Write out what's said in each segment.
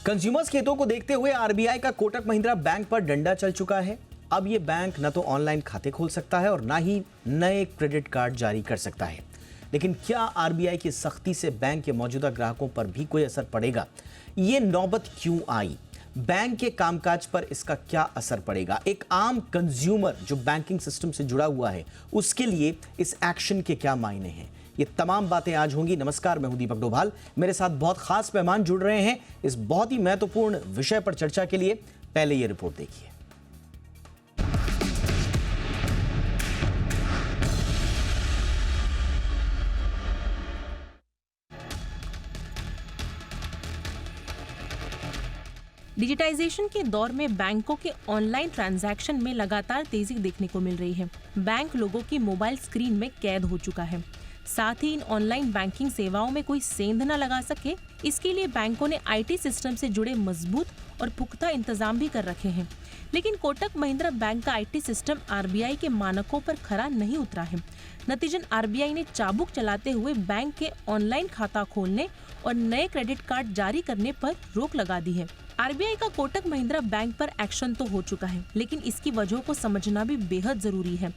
Consumers के हितों को देखते हुए आरबीआई का कोटक महिंद्रा बैंक पर डंडा चल चुका है। अब ये बैंक न तो ऑनलाइन खाते खोल सकता है और ना ही नए क्रेडिट कार्ड जारी कर सकता है। लेकिन क्या आरबीआई की सख्ती से बैंक के मौजूदा ग्राहकों पर भी कोई असर पड़ेगा? ये नौबत क्यों आई? बैंक के कामकाज पर इसका क्या असर पड़ेगा? एक आम कंज्यूमर जो बैंकिंग सिस्टम से जुड़ा हुआ है, उसके लिए इस एक्शन के क्या मायने हैं? ये तमाम बातें आज होंगी। नमस्कार, मैं हूं दीपक डोभाल। मेरे साथ बहुत खास मेहमान जुड़ रहे हैं इस बहुत ही महत्वपूर्ण विषय पर चर्चा के लिए। पहले ये रिपोर्ट देखिए। डिजिटाइजेशन के दौर में बैंकों के ऑनलाइन ट्रांजैक्शन में लगातार तेजी देखने को मिल रही है। बैंक लोगों की मोबाइल स्क्रीन में कैद हो चुका है। साथ ही इन ऑनलाइन बैंकिंग सेवाओं में कोई सेंध न लगा सके, इसके लिए बैंकों ने आईटी सिस्टम से जुड़े मजबूत और पुख्ता इंतजाम भी कर रखे हैं। लेकिन कोटक महिंद्रा बैंक का आईटी सिस्टम आरबीआई के मानकों पर खरा नहीं उतरा है। नतीजन आरबीआई ने चाबुक चलाते हुए बैंक के ऑनलाइन खाता खोलने और नए क्रेडिट कार्ड जारी करने पर रोक लगा दी है। आरबीआई का कोटक महिंद्रा बैंक पर एक्शन तो हो चुका है, लेकिन इसकी वजहों को समझना भी बेहद जरूरी है।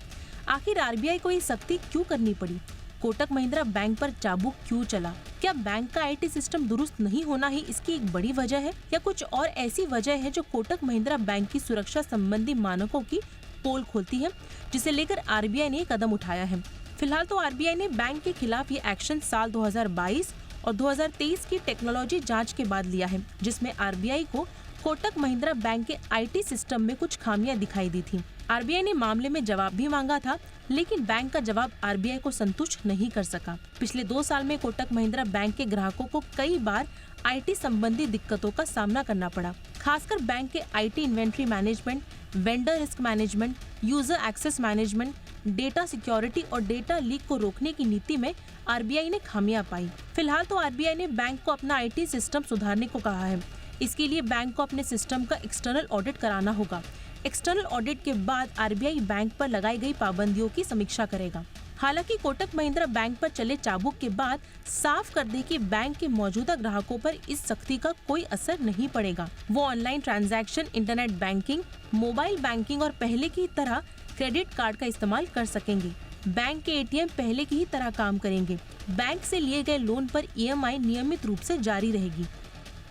आखिर आरबीआई को ये सख्ती क्यों करनी पड़ी? कोटक महिंद्रा बैंक पर चाबुक क्यों चला? क्या बैंक का आईटी सिस्टम दुरुस्त नहीं होना ही इसकी एक बड़ी वजह है, या कुछ और ऐसी वजह है जो कोटक महिंद्रा बैंक की सुरक्षा संबंधी मानकों की पोल खोलती है, जिसे लेकर आरबीआई ने कदम उठाया है? फिलहाल तो आरबीआई ने बैंक के खिलाफ ये एक्शन साल 2022 और 2023 की टेक्नोलॉजी जांच के बाद लिया है, जिसमें आरबीआई को कोटक महिंद्रा बैंक के आईटी सिस्टम में कुछ खामियां दिखाई दी थी। आरबीआई ने मामले में जवाब भी मांगा था, लेकिन बैंक का जवाब आरबीआई को संतुष्ट नहीं कर सका। पिछले 2 साल में कोटक महिंद्रा बैंक के ग्राहकों को कई बार आईटी संबंधी दिक्कतों का सामना करना पड़ा। खासकर बैंक के IT inventory management, vendor risk management, user access management, data security और डेटा लीक को रोकने की नीति में आरबीआई ने खामियां पाई। फिलहाल तो आरबीआई ने बैंक को अपना आईटी सिस्टम सुधारने को कहा है। इसके लिए बैंक को अपने सिस्टम का एक्सटर्नल ऑडिट कराना होगा। एक्सटर्नल ऑडिट के बाद आरबीआई बैंक पर लगाई गई पाबंदियों की समीक्षा करेगा। हालांकि कोटक महिंद्रा बैंक पर चले चाबुक के बाद साफ कर दे कि बैंक के मौजूदा ग्राहकों पर इस सख्ती का कोई असर नहीं पड़ेगा। वो online transaction, internet banking, mobile banking और पहले की तरह क्रेडिट कार्ड का इस्तेमाल कर सकेंगे। बैंक के एटीएम पहले की ही तरह काम करेंगे। बैंक से लिए गए लोन पर ईएमआई नियमित रूप से जारी रहेगी।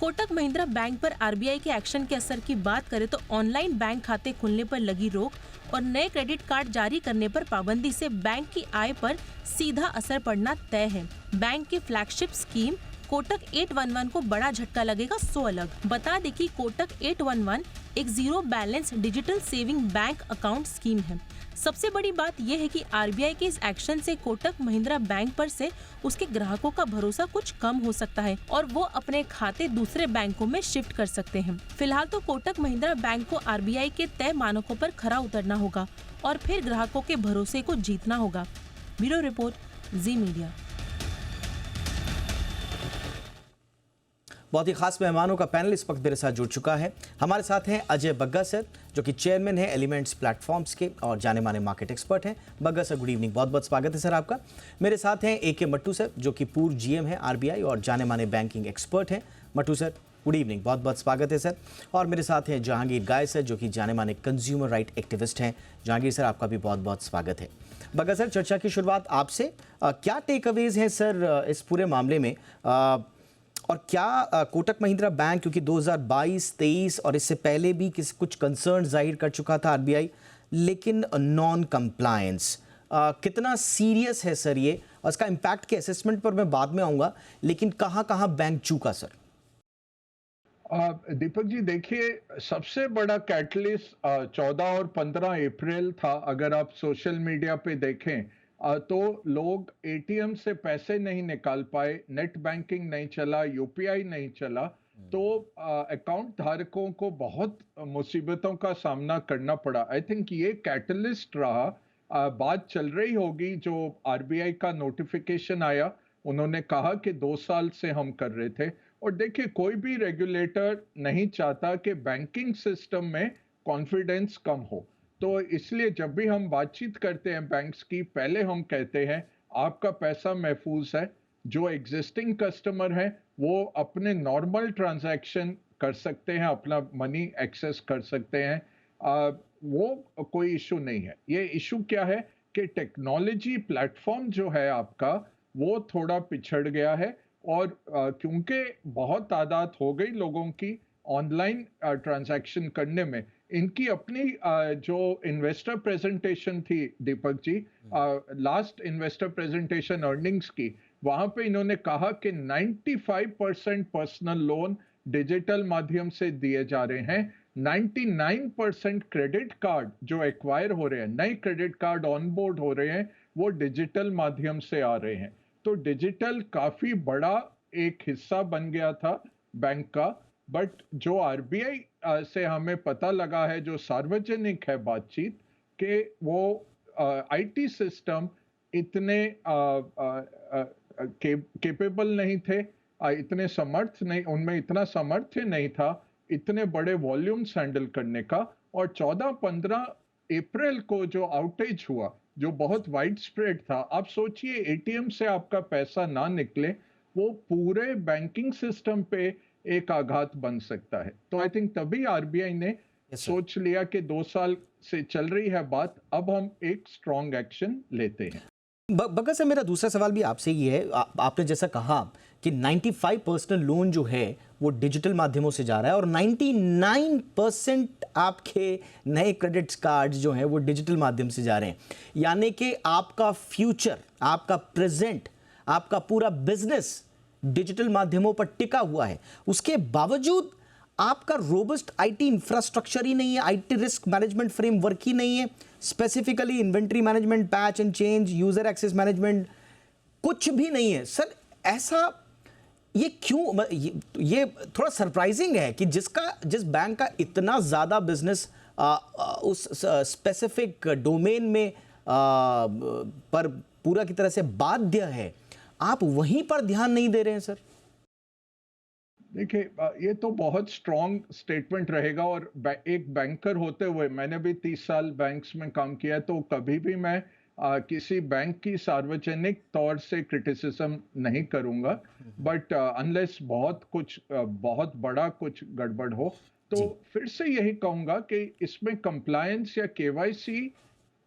कोटक महिंद्रा बैंक पर आरबीआई के एक्शन के असर की बात करें तो ऑनलाइन बैंक खाते खोलने पर लगी रोक और नए क्रेडिट कार्ड जारी करने पर पाबंदी से बैंक की आय पर सीधा असर पड़ना तय है। बैंक की फ्लैगशिप स्कीम कोटक 811 को बड़ा झटका लगेगा, सो अलग। बता दें कि कोटक 811 एक zero balance digital saving bank account scheme है। सबसे बड़ी बात यह है कि आरबीआई के इस एक्शन से कोटक महिंद्रा बैंक पर से उसके ग्राहकों का भरोसा कुछ कम हो सकता है और वो अपने खाते दूसरे बैंकों में शिफ्ट कर सकते हैं। फिलहाल तो कोटक महिंद्रा बैंक को आरबीआई के तय मानकों पर खरा उतरना होगा और फिर ग्राहकों के भरोसे को जीतना होगा। ब्यूरो रिपोर्ट, जी मीडिया। बहुत ही खास मेहमानों का पैनल इस वक्त मेरे साथ जुड़ चुका है। हमारे साथ हैं अजय बग्गा सर, जो कि चेयरमैन हैं एलिमेंट्स प्लेटफॉर्म्स के और जाने माने मार्केट एक्सपर्ट हैं। बग्गा सर, गुड इवनिंग, बहुत बहुत स्वागत है सर आपका। मेरे साथ हैं ए के मट्टू सर, जो कि पूर्व जीएम हैं आरबीआई और जाने माने बैंकिंग एक्सपर्ट हैं। मट्टू सर, गुड इवनिंग, बहुत बहुत स्वागत है सर। और मेरे साथ हैं जहांगीर गाय सर, जो कि जाने माने कंज्यूमर राइट एक्टिविस्ट हैं। जहांगीर सर, आपका भी बहुत बहुत स्वागत है। बग्गा सर, चर्चा की शुरुआत आपसे। क्या टेक अवेज हैं सर इस पूरे मामले में, और क्या कोटक महिंद्रा बैंक, क्योंकि 2022-23 और इससे पहले भी कुछ कंसर्न जाहिर कर चुका था आरबीआई, लेकिन नॉन कंप्लायंस कितना सीरियस है सर ये, और इसका इम्पैक्ट के असेसमेंट पर मैं बाद में आऊँगा, लेकिन कहाँ बैंक चूका सर? दीपक जी, देखिए, सबसे बड़ा कैटलिस्ट 14 और 15 अप्रैल था। अगर आप सोशल मीडिया पे देखें तो लोग एटीएम से पैसे नहीं निकाल पाए, नेट बैंकिंग नहीं चला, यूपीआई नहीं चला, तो अकाउंट धारकों को बहुत मुसीबतों का सामना करना पड़ा। आई थिंक ये कैटलिस्ट रहा। बात चल रही होगी, जो आरबीआई का नोटिफिकेशन आया, उन्होंने कहा कि 2 साल से हम कर रहे थे। और देखिए, कोई भी रेगुलेटर नहीं चाहता कि बैंकिंग सिस्टम में कॉन्फिडेंस कम हो। तो इसलिए जब भी हम बातचीत करते हैं बैंक्स की, पहले हम कहते हैं आपका पैसा महफूज है। जो एग्जिस्टिंग कस्टमर है वो अपने नॉर्मल ट्रांजैक्शन कर सकते हैं, अपना मनी एक्सेस कर सकते हैं। वो कोई इशू नहीं है। ये इशू क्या है कि टेक्नोलॉजी प्लेटफॉर्म जो है आपका, वो थोड़ा पिछड़ गया है। और क्योंकि बहुत तादाद हो गई लोगों की ऑनलाइन ट्रांजैक्शन करने में, इनकी अपनी जो इन्वेस्टर प्रेजेंटेशन थी Deepak ji, last investor presentation earnings की, वहां पे इन्होंने कहा कि 95% पर्सनल लोन डिजिटल माध्यम से दिए जा रहे हैं। 99% क्रेडिट कार्ड जो एक्वायर हो रहे हैं, नए क्रेडिट कार्ड ऑन बोर्ड हो रहे हैं, वो डिजिटल माध्यम से आ रहे हैं। तो डिजिटल काफी बड़ा एक हिस्सा बन गया था बैंक का। बट जो आरबीआई से हमें पता लगा है, जो सार्वजनिक है बातचीत, कि वो आईटी सिस्टम इतने केपेबल नहीं थे, इतने समर्थ नहीं, उनमें इतना सामर्थ्य नहीं था इतने बड़े वॉल्यूम्स हैंडल करने का। और 14-15 अप्रैल को जो आउटेज हुआ, जो बहुत वाइड स्प्रेड था, आप सोचिए एटीएम से आपका पैसा ना निकले, वो पूरे बैंकिंग सिस्टम पे एक आघात बन सकता है। तो आई थिंक तभी आरबीआई ने सोच लिया कि 2 साल से चल रही है बात, अब हम एक स्ट्रॉन्ग एक्शन लेते हैं। बग्गा साहब, मेरा दूसरा सवाल भी आपसे ये है, आपने जैसा कहा कि 95 पर्सनल लोन जो है वो डिजिटल माध्यमों से जा रहा है और 99% आपके नए क्रेडिट कार्ड जो हैं वो डिजिटल माध्यम से जा रहे हैं, यानी कि आपका फ्यूचर, आपका प्रेजेंट, आपका पूरा बिजनेस डिजिटल माध्यमों पर टिका हुआ है। उसके बावजूद आपका रोबस्ट आईटी इंफ्रास्ट्रक्चर ही नहीं है, आईटी रिस्क मैनेजमेंट फ्रेमवर्क ही नहीं है, specifically inventory management, patch and change, user access management, कुछ भी नहीं है। सर, ऐसा ये क्यों? ये थोड़ा सरप्राइजिंग है कि जिस बैंक का इतना ज़्यादा बिजनेस उस स्पेसिफिक डोमेन में पर पूरा की तरह से बाध्य है, आप वहीं पर ध्यान नहीं दे रहे हैं सर। देखिए, ये तो बहुत स्ट्रॉन्ग स्टेटमेंट रहेगा। और एक बैंकर होते हुए मैंने भी 30 साल बैंक्स में काम किया है, तो कभी भी मैं किसी बैंक की सार्वजनिक तौर से क्रिटिसिज्म नहीं करूंगा। बट अनलेस बहुत बड़ा कुछ गड़बड़ हो, तो फिर से यही कहूंगा कि इसमें कंप्लायंस या केवाईसी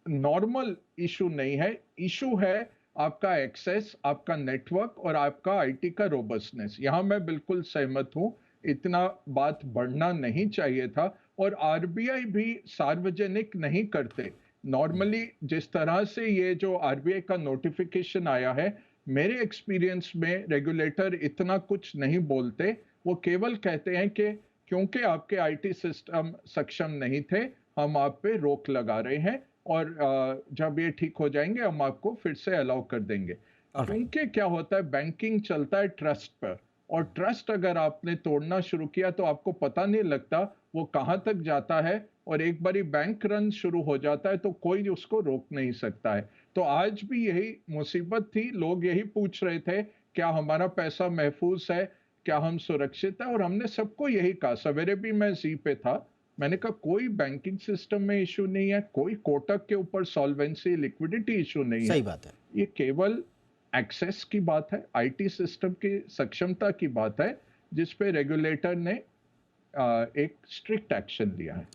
नॉर्मल इशू नहीं है। इशू है आपका एक्सेस, आपका नेटवर्क और आपका आईटी का रोबस्टनेस। यहां मैं बिल्कुल सहमत हूं, इतना बात बढ़ना नहीं चाहिए था। और आरबीआई भी सार्वजनिक नहीं करते नॉर्मली। जिस तरह से ये जो आरबीआई का नोटिफिकेशन आया है, मेरे एक्सपीरियंस में रेगुलेटर इतना कुछ नहीं बोलते। वो केवल कहते हैं कि क्योंकि आपके आईटी सिस्टम सक्षम नहीं थे, हम आप पे रोक लगा रहे हैं, और जब ये ठीक हो जाएंगे हम आपको फिर से अलाउ कर देंगे। क्योंकि क्या होता है, बैंकिंग चलता है ट्रस्ट पर, और ट्रस्ट अगर आपने तोड़ना शुरू किया तो आपको पता नहीं लगता वो कहां तक जाता है। और एक बारी बैंक रन शुरू हो जाता है तो कोई उसको रोक नहीं सकता है। तो आज भी यही मुसीबत थी, लोग यही पूछ रहे थे, क्या हमारा पैसा महफूज है, क्या हम सुरक्षित है। और हमने सबको यही कहा, सवेरे भी मैं जी पे था, मैंने कहा कोई बैंकिंग सिस्टम में इशू नहीं है, कोई कोटक के ऊपर सॉल्वेंसी लिक्विडिटी इशू नहीं है। सही बात है। ये केवल एक्सेस की बात है, आईटी सिस्टम की सक्षमता की बात है, जिस पे रेगुलेटर ने एक स्ट्रिक्ट एक्शन लिया है।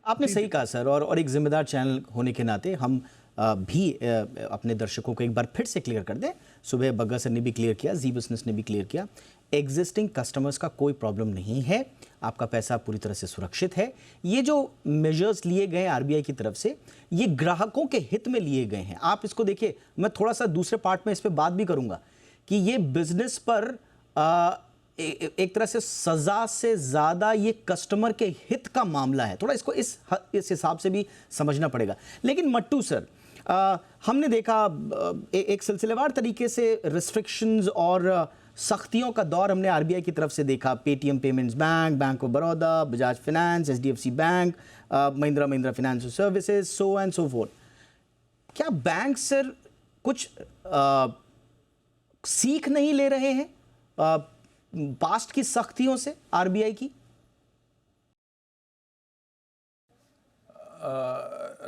आपने सही कहा सर, और एक जिम्मेदार चैनल होने के नाते हम भी अपने दर्शकों को एक बार फिर से क्लियर कर दें। सुबह बग्गा सर ने भी क्लियर किया, जी बिजनेस ने भी क्लियर किया, एग्जिस्टिंग कस्टमर्स का कोई प्रॉब्लम नहीं है, आपका पैसा पूरी तरह से सुरक्षित है। ये जो मेजर्स लिए गए आरबीआई की तरफ से, ये ग्राहकों के हित में लिए गए हैं। आप इसको देखिए, मैं थोड़ा सा दूसरे पार्ट में इस पर बात भी करूंगा कि ये बिजनेस पर एक तरह से सजा से ज्यादा ये कस्टमर के हित का मामला है। थोड़ा इसको इस हिसाब से भी समझना पड़ेगा। लेकिन मट्टू सर, हमने देखा एक सिलसिलेवार तरीके से रिस्ट्रिक्शंस और सख्तियों का दौर हमने आरबीआई की तरफ से देखा। Paytm payments bank, bank of Baroda, Bajaj finance, HDFC bank, Mahindra financial services, so and so fourth. क्या बैंक सर कुछ सीख नहीं ले रहे हैं पास्ट की सख्तियों से आरबीआई की?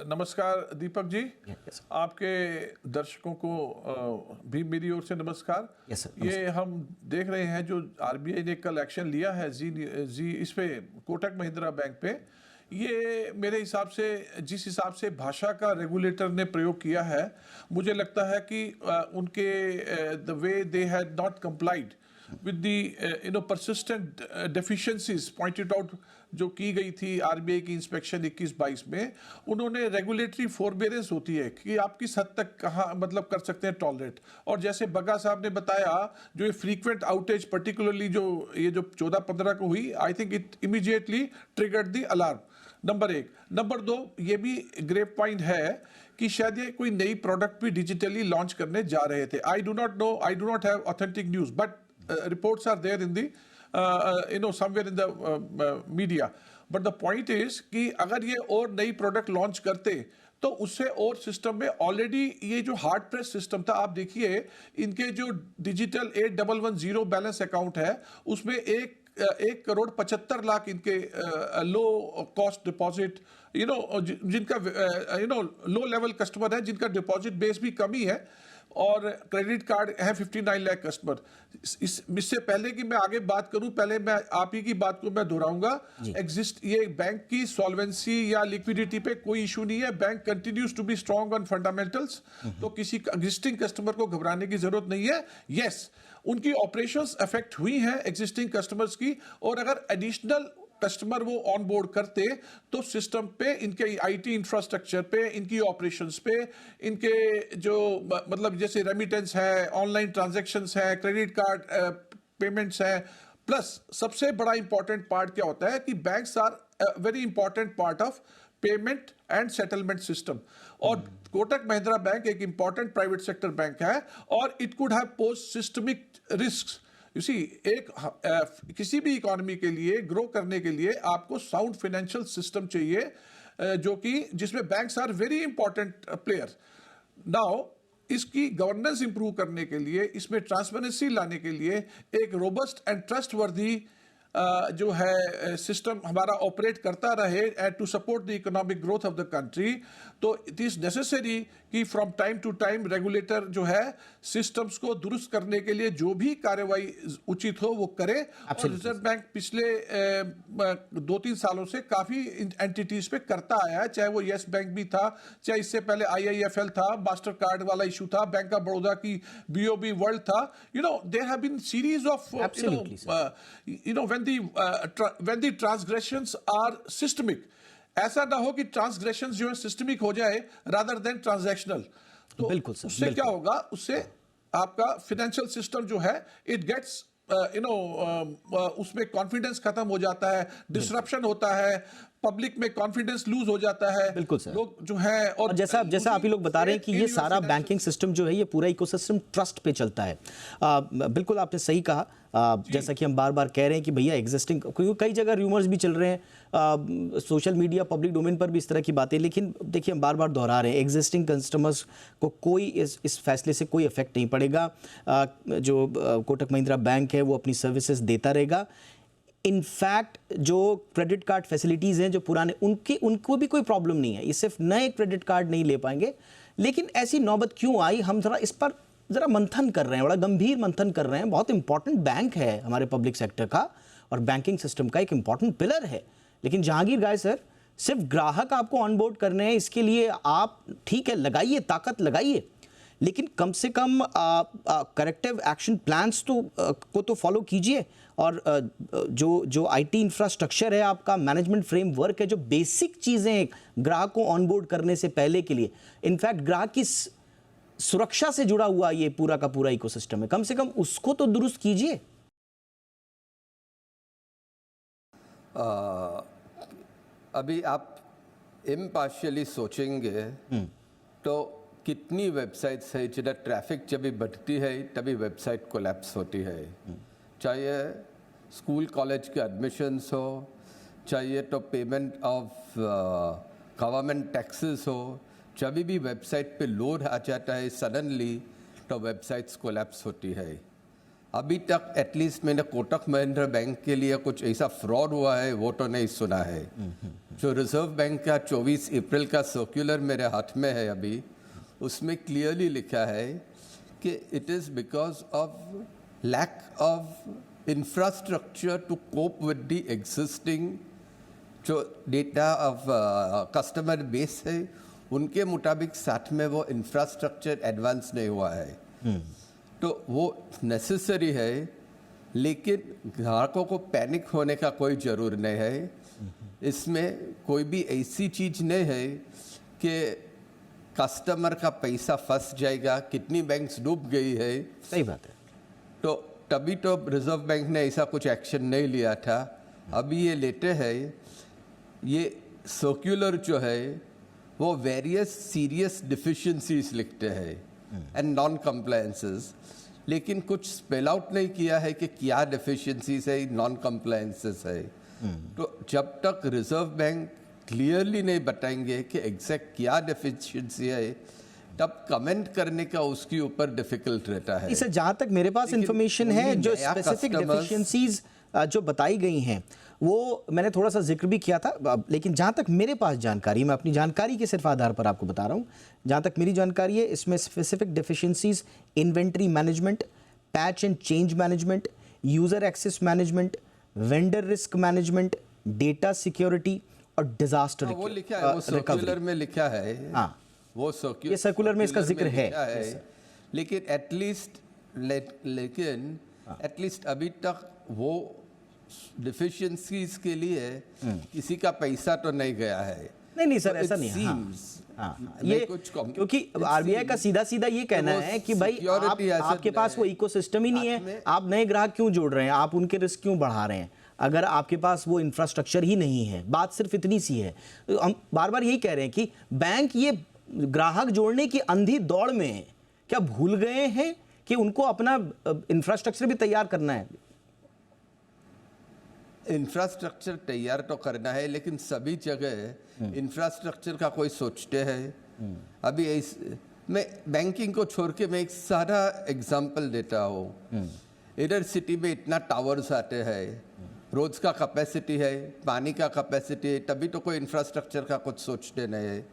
नमस्कार दीपक जी, Yes, आपके दर्शकों को भी मेरी ओर से नमस्कार। Yes, sir. ये हम देख रहे हैं जो आरबीआई ने कल एक्शन लिया है जी इस पे कोटक महिंद्रा बैंक पे, ये मेरे हिसाब से जिस हिसाब से भाषा का रेगुलेटर ने प्रयोग किया है, मुझे लगता है कि उनके the way they had not complied with the persistent deficiencies pointed out जो की गई थी आरबीआई की इंस्पेक्शन 21-22 में, उन्होंने रेगुलेटरी फोरबेरेंस होती है कि आप किस हद तक कहाँ मतलब कर सकते हैं टॉलरेट, और जैसे बग्गा साहब ने बताया जो ये फ्रीक्वेंट आउटेज पर्टिकुलरली जो 14-15 को हुई, I think it immediately triggered the alarm. Number 1। Number 2, ये भी ग्रेव पॉइंट है कि शायद ये कोई नई प्रोडक्ट भी डिजिटली लॉन्च करने जा रहे थे। I do not have authentic news, but reports are there in the somewhere in the media, but the point is कि अगर ये और नई प्रोडक्ट लॉन्च करते तो उससे और सिस्टम में ऑलरेडी ये जो हार्ड प्रेस सिस्टम था, आप देखिए इनके जो डिजिटल 8110 बैलेंस अकाउंट है उसमें 1,75,00,000 इनके लो कॉस्ट डिपॉजिट जिनका लो लेवल कस्टमर है, जिनका डिपॉजिट बेस भी कमी है, और क्रेडिट कार्ड है 59 लाख कस्टमर। इससे पहले कि मैं आगे बात करूं, पहले मैं आप ही की बात को मैं दोहराऊंगा। ये बैंक की सॉल्वेंसी या लिक्विडिटी पे कोई इशू नहीं है। Bank continues to be strong on fundamentals, तो किसी एग्जिस्टिंग कस्टमर को घबराने की जरूरत नहीं है। यस, उनकी ऑपरेशंस अफेक्ट हुई हैं एग्जिस्टिंग कस्टमर्स की, और अगर एडिशनल कस्टमर वो ऑन बोर्ड करते तो सिस्टम पे, इनके आईटी इंफ्रास्ट्रक्चर पे, इनकी ऑपरेशंस पे, इनके जो मतलब जैसे रेमिटेंस है, ऑनलाइन ट्रांजैक्शंस है, क्रेडिट कार्ड पेमेंट्स है, प्लस सबसे बड़ा इंपॉर्टेंट पार्ट क्या होता है कि banks are very important part of payment and settlement system, और कोटक महिंद्रा बैंक एक इंपॉर्टेंट प्राइवेट सेक्टर बैंक है, और it could have posed systemic risks. You see, किसी भी इकोनॉमी के लिए ग्रो करने के लिए आपको साउंड फाइनेंशियल सिस्टम चाहिए, जो कि जिसमें banks are very important player. Now इसकी गवर्नेंस इंप्रूव करने के लिए, इसमें ट्रांसपेरेंसी लाने के लिए एक रोबस्ट एंड ट्रस्टवर्दी जो है सिस्टम हमारा ऑपरेट करता रहे and to support the economic growth of the country, तो इट इज नेसेसरी कि from time to time regulator जो है सिस्टम्स को दुरुस्त करने के लिए जो भी कार्रवाई उचित हो वो करे। और रिजर्व बैंक पिछले 2-3 सालों से काफी एंटिटीज पे करता आया है, चाहे वो येस बैंक भी था, चाहे इससे पहले IIFL था, मास्टर कार्ड वाला इशू था, बैंक ऑफ बड़ौदा की BOB वर्ल्ड था। There have been series of when the transgressions are systemic, ऐसा ना हो कि ट्रांसग्रेशंस जो है सिस्टमिक हो जाए रादर देन ट्रांजैक्शनल। तो बिल्कुल सर, उससे क्या होगा, उससे आपका फाइनेंशियल सिस्टम जो है इट गेट्स उसमें कॉन्फिडेंस खत्म हो जाता है, डिसरप्शन होता है, पब्लिक में कॉन्फिडेंस लूज हो जाता है। बिल्कुल सर, लोग जो है, और जैसा आप ही लोग बता रहे हैं कि ये सारा बैंकिंग सिस्टम जो है ये पूरा इकोसिस्टम ट्रस्ट पे चलता है। बिल्कुल आपने सही कहा। जैसा कि हम बार बार कह रहे हैं कि भैया एग्जिस्टिंग, क्योंकि कई जगह रूमर्स भी चल रहे हैं सोशल मीडिया पब्लिक डोमेन पर भी इस तरह की बातें, लेकिन देखिए हम बार बार दोहरा रहे हैं एग्जिस्टिंग कस्टमर्स को कोई इस फैसले से कोई इफेक्ट नहीं पड़ेगा। जो कोटक महिंद्रा बैंक है वो अपनी सर्विसेज देता रहेगा। इनफैक्ट जो क्रेडिट कार्ड फैसिलिटीज़ हैं जो पुराने, उनको भी कोई प्रॉब्लम नहीं है, ये सिर्फ नए क्रेडिट कार्ड नहीं ले पाएंगे। लेकिन ऐसी नौबत क्यों आई, हम जरा इस पर ज़रा मंथन कर रहे हैं, बड़ा गंभीर मंथन कर रहे हैं। बहुत इंपॉर्टेंट बैंक है हमारे पब्लिक सेक्टर का और बैंकिंग सिस्टम का एक इंपॉर्टेंट पिलर है। लेकिन जहांगीर गाय सर, सिर्फ ग्राहक आपको ऑनबोर्ड करने हैं, इसके लिए आप ठीक है लगाइए, ताकत लगाइए, लेकिन कम से कम करेक्टिव एक्शन प्लान्स को तो फॉलो कीजिए। और जो आईटी इंफ्रास्ट्रक्चर है आपका, मैनेजमेंट फ्रेमवर्क है, जो बेसिक चीज़ें ग्राहक को ऑनबोर्ड करने से पहले के लिए, इनफैक्ट ग्राहक की सुरक्षा से जुड़ा हुआ ये पूरा का पूरा इकोसिस्टम है, कम से कम उसको तो दुरुस्त कीजिए। अभी आप इम्पार्शियली सोचेंगे तो कितनी वेबसाइट्स है जिधर ट्रैफिक जब भी बढ़ती है तभी वेबसाइट कोलैप्स होती है। चाहे स्कूल कॉलेज के एडमिशन्स हो, चाहिए तो पेमेंट ऑफ गवर्नमेंट टैक्सेस हो, जब भी वेबसाइट पे लोड आ जाता है सडनली तो वेबसाइट्स कोलैप्स होती है। अभी तक एटलीस्ट मैंने कोटक महिंद्रा बैंक के लिए कुछ ऐसा फ्रॉड हुआ है वो तो नहीं सुना है। जो रिजर्व बैंक का 24 अप्रैल का सर्कुलर मेरे हाथ में है अभी, उसमें क्लियरली लिखा है कि it is because of lack of infrastructure to cope with the existing जो डेटा ऑफ कस्टमर बेस है, उनके मुताबिक साथ में वो इंफ्रास्ट्रक्चर एडवांस नहीं हुआ है। तो वो नेसेसरी है, लेकिन ग्राहकों को पैनिक होने का कोई ज़रूर नहीं है। इसमें कोई भी ऐसी चीज़ नहीं है कि कस्टमर का पैसा फंस जाएगा। कितनी बैंक्स डूब गई है, सही बात है। तो तभी तो रिजर्व बैंक ने ऐसा कुछ एक्शन नहीं लिया था। अभी ये लेते हैं, ये सर्कुलर जो है वो वेरियस सीरियस डिफिशिएंसीज लिखते हैं एंड नॉन कंप्लायंसेस, लेकिन कुछ स्पेल आउट नहीं किया है कि क्या डिफिशिएंसीज है, नॉन कंप्लायंसेस है। तो जब तक रिजर्व बैंक क्लियरली नहीं बताएंगे कि एग्जैक्ट क्या डिफिशिएंसी है, तब कमेंट करने का उसके ऊपर डिफिकल्ट रहता है। इसे जहां तक मेरे पास लेकिन इंफॉर्मेशन है, वही जो नया स्पेसिफिक customers- डेफिशिएंसीज जो बताई गई हैं वो मैंने थोड़ा सा जिक्र भी किया था, लेकिन जहां तक मेरे पास जानकारी, मैं अपनी जानकारी के सिर्फ आधार पर आपको बता रहा हूं, जहां तक मेरी जानकारी है, इसमें specific deficiencies inventory management, patch and change management, user access management, vendor risk management, data security और डिजास्टर वो लिखा है, वो सर्कुलर में लिखा है। हाँ, वो सर्कुलर, ये सर्कुलर में इसका जिक्र है। लेकिन एटलीस्ट अभी तक वो डिफिशिएंसीज के लिए किसी का पैसा तो नहीं गया है। नहीं सर, So ऐसा it नहीं है। seems, हाँ, मैं ये कुछ क्योंकि आरबीआई का सीधा सीधा ये कहना वो है कि भाई security asset आपके पास वो है। इकोसिस्टम ही नहीं हाथ है, में- आप नए ग्राहक क्यों जोड़ रहे हैं, आप उनके रिस्क क्यों बढ़ा रहे हैं, अगर आपके पास वो इंफ्रास्ट्रक्चर ही नहीं है। बात सिर्फ इतनी सी है। हम बार बार यही कह रहे हैं कि बैंक ये ग्राहक जोड़ने की अंधी दौड़ में क्या भूल गए हैं कि उनको अपना इंफ्रास्ट्रक्चर भी तैयार करना है। इंफ्रास्ट्रक्चर तैयार तो करना है, लेकिन सभी जगह इंफ्रास्ट्रक्चर का कोई सोचते हैं। अभी मैं बैंकिंग को छोड़ के मैं एक सादा एग्जांपल देता हूँ। इधर सिटी में इतना टावर्स आते हैं, रोज का कैपेसिटी है, पानी का कैपेसिटी है, तभी तो कोई इंफ्रास्ट्रक्चर का कुछ सोचते नहीं है।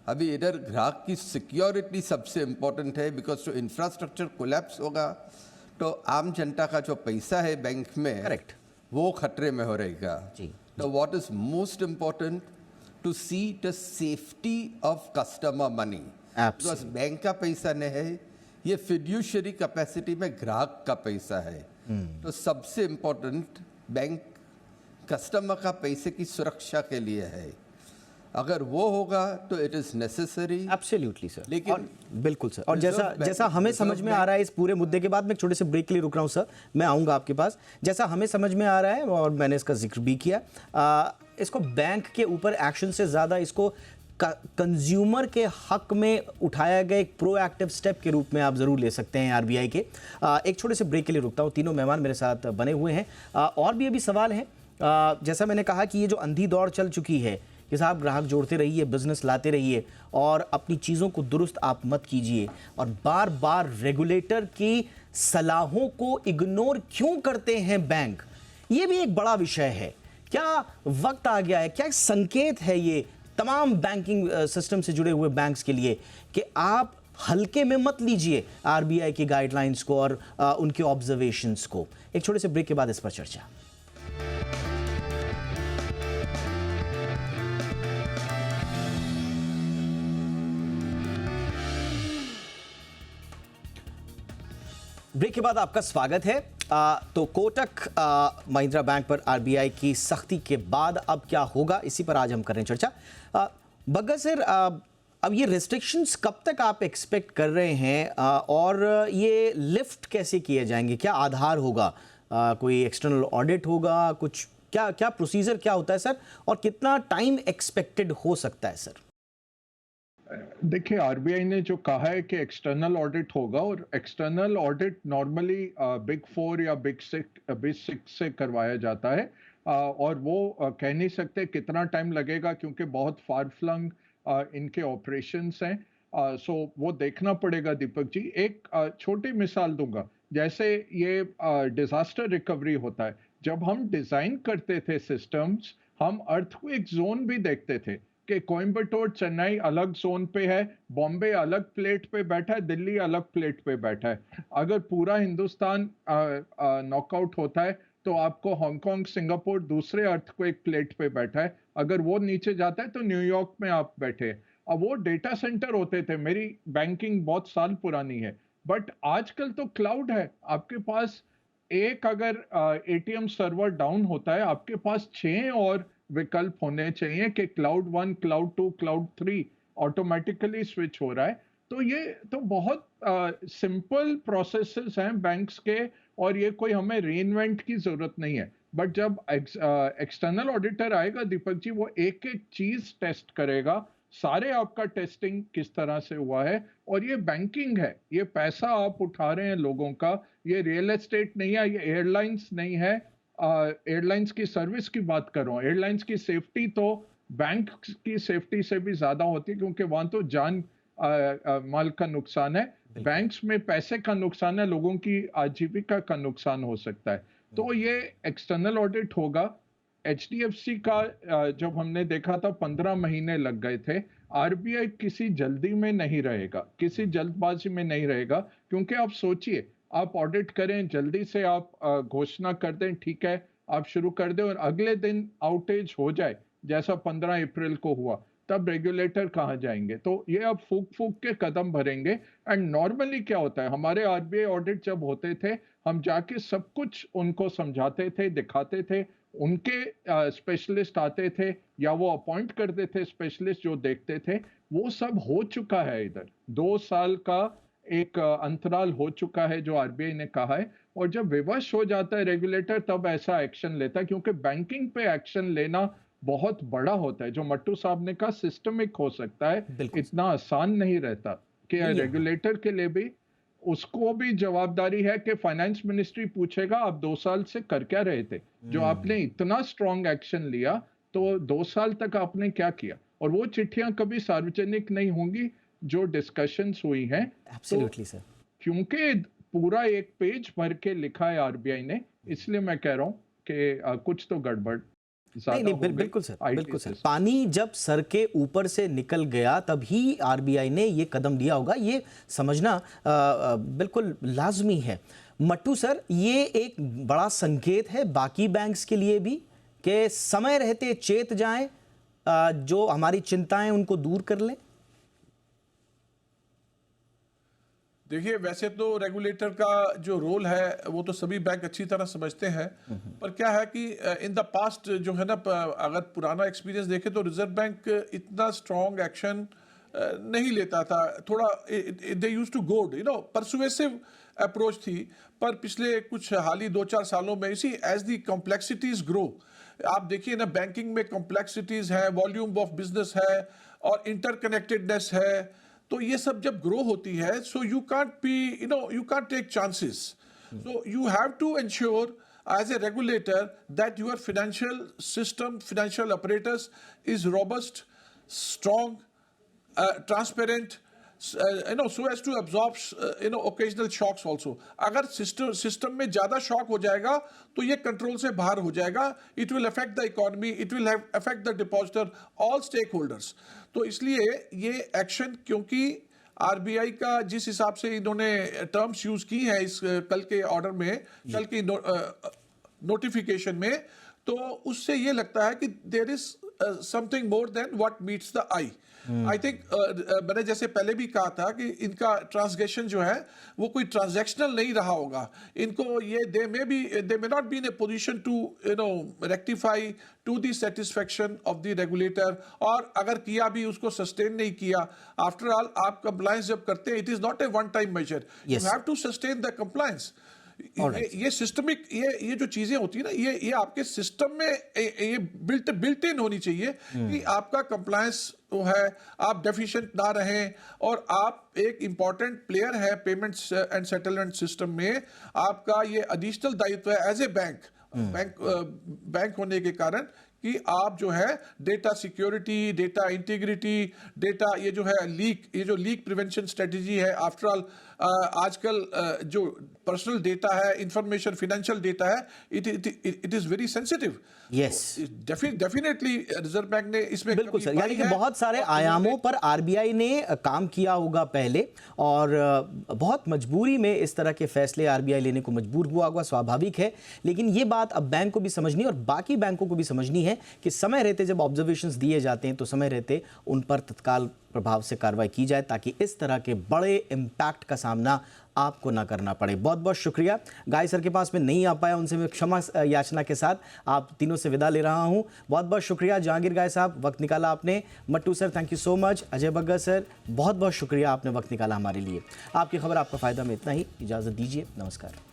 अभी इधर ग्राहक की सिक्योरिटी सबसे इम्पोर्टेंट है, बिकॉज जो इंफ्रास्ट्रक्चर कोलैप्स होगा तो आम जनता का जो पैसा है बैंक में, करेक्ट, वो खतरे में हो रहेगा। जी। तो what is most important to see the safety of customer money. Because bank का पैसा नहीं है, ये फिड्यूशरी कैपेसिटी में ग्राहक का पैसा है। तो सबसे इम्पोर्टेंट बैंक कस्टमर का पैसे की सुरक्षा के लिए है। अगर वो होगा तो it is necessary. Absolutely sir, लेकिन और बिल्कुल सर, और जैसा रिजर्व बैंक- जैसा हमें समझ में आ रहा है इस पूरे मुद्दे के बाद, मैं एक छोटे से ब्रेक के लिए रुक रहा हूँ सर, मैं आऊँगा आपके पास। जैसा हमें समझ में आ रहा है और मैंने इसका जिक्र भी किया, इसको बैंक के ऊपर एक्शन से ज़्यादा इसको कंज्यूमर के हक में उठाया गया एक प्रोएक्टिव स्टेप के रूप में आप ज़रूर ले सकते हैं आरबीआई के। एक छोटे से ब्रेक के लिए रुकता हूँ, तीनों मेहमान मेरे साथ बने हुए हैं। और भी अभी सवाल हैं। जैसा मैंने कहा कि ये जो अंधी दौड़ चल चुकी है कि साहब ग्राहक जोड़ते रहिए, बिजनेस लाते रहिए और अपनी चीज़ों को दुरुस्त आप मत कीजिए, और बार बार रेगुलेटर की सलाहों को इग्नोर क्यों करते हैं बैंक, ये भी एक बड़ा विषय है। क्या वक्त आ गया है, क्या एक संकेत है ये तमाम बैंकिंग सिस्टम से जुड़े हुए बैंक्स के लिए कि आप हल्के में मत लीजिए आरबीआई की गाइडलाइंस को और उनके ऑब्जर्वेशंस को। एक छोटे से ब्रेक के बाद इस पर चर्चा। ब्रेक के बाद आपका स्वागत है। तो कोटक महिंद्रा बैंक पर आरबीआई की सख्ती के बाद अब क्या होगा, इसी पर आज हम कर रहे हैं चर्चा। बग्गा सर, अब ये रेस्ट्रिक्शंस कब तक आप एक्सपेक्ट कर रहे हैं, और ये लिफ्ट कैसे किए जाएंगे, क्या आधार होगा, कोई एक्सटर्नल ऑडिट होगा, कुछ क्या क्या प्रोसीजर क्या होता है सर, और कितना टाइम एक्सपेक्टेड हो सकता है सर? देखिए, आरबीआई ने जो कहा है कि एक्सटर्नल ऑडिट होगा, और एक्सटर्नल ऑडिट नॉर्मली बिग 4 या बिग 6 से करवाया जाता है, और वो कह नहीं सकते कितना टाइम लगेगा क्योंकि बहुत फार फ्लंग इनके ऑपरेशंस हैं। सो वो देखना पड़ेगा दीपक जी। एक छोटी मिसाल दूंगा, जैसे ये डिजास्टर रिकवरी होता है, जब हम डिजाइन करते थे सिस्टम्स, हम अर्थक्वेक जोन भी देखते थे कि कोयम्बटूर चेन्नई अलग जोन पे है, बॉम्बे अलग प्लेट पे बैठा है, दिल्ली अलग प्लेट पे बैठा है। अगर पूरा हिंदुस्तान नॉकआउट होता है तो आपको हांगकांग सिंगापुर दूसरे अर्थक्वेक प्लेट पे बैठा है, अगर वो नीचे जाता है तो न्यूयॉर्क में आप बैठे हैं। अब वो डेटा सेंटर होते थे, मेरी बैंकिंग बहुत साल पुरानी है, बट आजकल तो क्लाउड है आपके पास। एक अगर एटीएम सर्वर डाउन होता है, आपके पास 6 और विकल्प होने चाहिए कि cloud 1, cloud 2, cloud 3 automatically switch हो रहा है। तो ये तो बहुत सिंपल प्रोसेसेस हैं बैंक्स के, और ये कोई हमें रीइन्वेंट की जरूरत नहीं है। बट जब एक्सटर्नल ऑडिटर आएगा दीपक जी, वो एक एक चीज टेस्ट करेगा, सारे आपका टेस्टिंग किस तरह से हुआ है। और ये बैंकिंग है, ये पैसा आप उठा रहे हैं लोगों का, ये रियल एस्टेट नहीं है, ये एयरलाइंस नहीं है। एयरलाइंस की सर्विस की बात कर रहा हूँ। एयरलाइंस की सेफ्टी तो बैंक की सेफ्टी से भी ज्यादा होती है, क्योंकि वहां तो जान माल का नुकसान है, बैंक्स में पैसे का नुकसान है, लोगों की आजीविका का नुकसान हो सकता है। तो ये एक्सटर्नल ऑडिट होगा। एचडीएफसी का जब हमने देखा था 15 महीने लग गए थे। आरबीआई किसी जल्दी में नहीं रहेगा, किसी जल्दबाजी में नहीं रहेगा, क्योंकि आप सोचिए, आप ऑडिट करें, जल्दी से आप घोषणा कर दें, ठीक है आप शुरू कर दें, और अगले दिन आउटेज हो जाए जैसा 15 अप्रैल को हुआ, तब रेगुलेटर कहाँ जाएंगे? तो ये अब फूक फूक के कदम भरेंगे। एंड नॉर्मली क्या होता है, हमारे आरबीआई ऑडिट जब होते थे, हम जाके सब कुछ उनको समझाते थे, दिखाते थे, उनके स्पेशलिस्ट आते थे या वो अपॉइंट करते थे स्पेशलिस्ट जो देखते थे। वो सब हो चुका है इधर। 2 साल का एक अंतराल हो चुका है जो आरबीआई ने कहा है, और जब विवश हो जाता है रेगुलेटर तब ऐसा एक्शन लेता है, क्योंकि बैंकिंग पे एक्शन लेना बहुत बड़ा होता है। जो मट्टू साहब ने कहा सिस्टमिक हो सकता है, इतना आसान नहीं रहता कि रेगुलेटर के लिए भी उसको भी जवाबदारी है कि फाइनेंस मिनिस्ट्री पूछेगा आप 2 साल से कर क्या रहे थे, जो आपने इतना स्ट्रॉन्ग एक्शन लिया, तो 2 साल तक आपने क्या किया? और वो चिट्ठियां कभी सार्वजनिक नहीं होंगी जो डिस्कशंस हुई हैं। Absolutely sir. क्योंकि पूरा एक पेज भर के लिखा है आरबीआई ने, इसलिए मैं कह रहा हूं कि कुछ तो गड़बड़ नहीं, बिल्कुल सर, बिल्कुल सर। पानी जब सर के ऊपर से निकल गया तभी आरबीआई ने ये कदम लिया होगा, ये समझना बिल्कुल लाजमी है। मट्टू सर, ये एक बड़ा संकेत है बाकी बैंक्स के लिए भी कि समय रहते चेत जाएं, जो हमारी चिंताएं उनको दूर कर लें। देखिए, वैसे तो रेगुलेटर का जो रोल है वो तो सभी बैंक अच्छी तरह समझते हैं, पर क्या है कि इन द पास्ट जो है ना, अगर पुराना एक्सपीरियंस देखें तो रिजर्व बैंक इतना स्ट्रॉन्ग एक्शन नहीं लेता था। थोड़ा दे यूज्ड टू गोड, परसुएसिव अप्रोच थी। पर पिछले कुछ हाल ही 2-4 सालों में इसी एज दी कॉम्प्लेक्सिटीज ग्रो, आप देखिए ना, बैंकिंग में कॉम्प्लेक्सिटीज है, वॉल्यूम ऑफ बिजनेस है और इंटरकनेक्टेडनेस है, तो ये सब जब ग्रो होती है, so you can't be you can't take chances. So you have to ensure as a regulator that your financial system, financial apparatus is robust, strong, transparent, so as to absorb occasional shocks also. अगर system में ज़्यादा shock हो जाएगा तो ये control से बाहर हो जाएगा, it will affect the economy, it will affect the depositor, all stakeholders. तो इसलिए ये action, क्योंकि आरबीआई का जिस हिसाब से इन्होंने टर्म्स यूज की हैं इस कल के ऑर्डर में, कल की नोटिफिकेशन में, तो उससे ये लगता है कि there is something more than what meets the eye. I think मैंने जैसे पहले भी कहा था कि इनका ट्रांसग्रेशन जो है वो कोई ट्रांजैक्शनल नहीं रहा होगा। इनको ये they may not be in a position to rectify to the satisfaction of the regulator, और अगर किया भी उसको सस्टेन नहीं किया। आफ्टर ऑल आप कंप्लायंस जब करते हैं, it is not a one time measure, you have to sustain the compliance. ये सिस्टमिक, ये जो चीजें होती है ना, ये आपके सिस्टम में ये बिल्ट इन होनी चाहिए कि आपका कंप्लायंस जो है, आप डेफिशिएंट ना रहें, और आप एक इंपॉर्टेंट प्लेयर है पेमेंट्स एंड सेटलमेंट सिस्टम में। आपका ये एडिशनल दायित्व है एज ए बैंक होने के कारण कि आप जो है data security, data integrity, data ये जो है लीक प्रिवेंशन स्ट्रेटेजी है। आफ्टर ऑल आजकल जो पर्सनल डेटा है, इंफॉर्मेशन, फाइनेंशियल डेटा है, it is very sensitive. Yes, definitely reserve bank ने इसमें बिल्कुल कमी सर, यानी पाई कि है। बहुत सारे और आयामों पर आरबीआई ने काम किया होगा पहले, और बहुत मजबूरी में इस तरह के फैसले आरबीआई लेने को मजबूर हुआ होगा, स्वाभाविक है। लेकिन ये बात अब बैंक को भी समझनी है और बाकी बैंकों को भी समझनी है कि समय रहते जब ऑब्जर्वेशंस दिए जाते हैं तो समय रहते उन पर तत्काल प्रभाव से कार्रवाई की जाए, ताकि इस तरह के बड़े इम्पैक्ट का सामना आपको ना करना पड़े। बहुत बहुत शुक्रिया। गाय सर के पास मैं नहीं आ पाया, उनसे मैं क्षमा याचना के साथ आप तीनों से विदा ले रहा हूं। बहुत बहुत शुक्रिया जहांगीर गाय साहब, वक्त निकाला आपने। Mattu sir, thank you so much. Ajay Bagga sir, बहुत बहुत शुक्रिया, आपने वक्त निकाला हमारे लिए। आपकी खबर आपका फ़ायदा में इतना ही, इजाज़त दीजिए, नमस्कार।